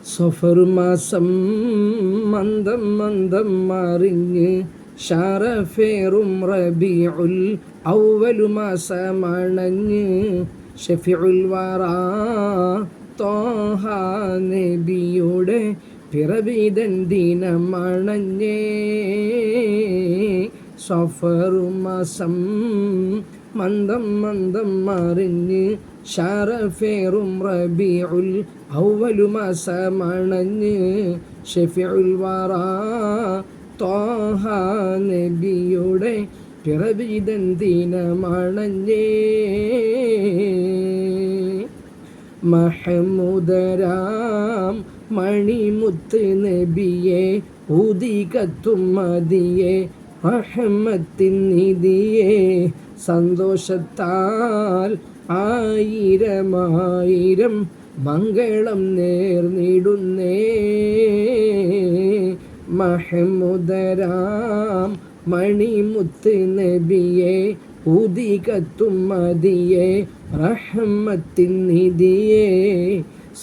സഫർ മാസം മന്ദം മന്ദം മറിഞ്ഞ് ഷറഫേറും റബീഉൽ അവ്വലു മാസമണഞ്ഞ് ഷഫീഉൽ വറാ ത്വാഹ നബിയുടെ പിറവിതൻ ദിനമണഞ്ഞേ. സഫർ മാസം മന്ദം മന്ദം മറിഞ്ഞ് ഷറഫേറും റബീഉൽ അവ്വലു മാസമണഞ്ഞ് ഷഫീഉൽ വറാ ത്വാഹ നബിയുടെ പിറവിതൻ ദിനമണഞ്ഞേ. മഹമൂദരാം മണിമുത്ത് നബിയെ ഉദികത്തും മതിയെ റഹ്മത്തിൻ നിധിയെ സന്തോഷത്താൽ ആയിരമായിരം മംഗളം നേർന്നിടുന്നേ. മഹമൂദരാം മണിമുത്ത് നബിയെ ഉദികത്തും മതിയെ റഹ്മത്തിൻ നിധിയെ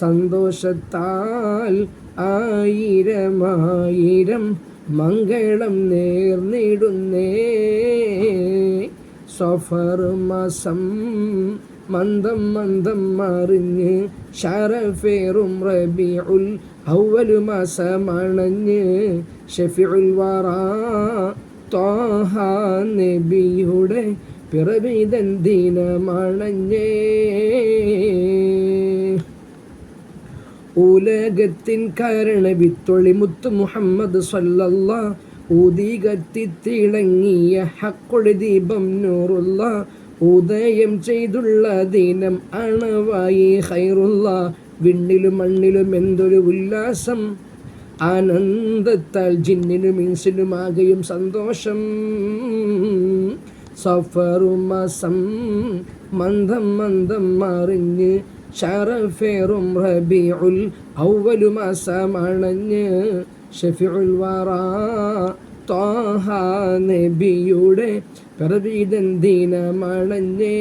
സന്തോഷത്താൽ ആയിരമായിരം മംഗളം നേർന്നിടുന്നേ. സഫർ മാസം മന്ദം മന്ദം മറിഞ്ഞ് ഷറഫേറും റബീഉൽ അവ്വലു മാസമണഞ്ഞ് ഷഫീഉൽ വറാ ത്വാഹ നബിയുടെ പിറവിതൻ ദിനമണഞ്ഞേ. ഉലകത്തിൻ കാരണവിത്തൊളി മുത്ത് മുഹമ്മദ് സ്വല്ലല്ലാഹ് ഉദികത്തിത്തിളങ്ങിയ ഹക്കൊളി ദീപം നൂറുള്ള ഉദയം ചെയ്തുള്ള ദിനം അണവായി ഖൈറുള്ള. വിണ്ണിലും മണ്ണിലും എന്തൊരു ഉല്ലാസം, ആനന്ദത്താൽ ജിന്നിനും ഇൻസിനുമാകെയും സന്തോഷം. സഫറു മാസം മന്ദം മന്ദം മറിഞ്ഞ് ഷറഫേറും റബീഉൽ അവ്വലു മാസമണഞ്ഞ് ഷഫീഉൽ വറാ ത്വാഹ നബിയുടെ പിറവിതൻ ദിനമണഞ്ഞേ.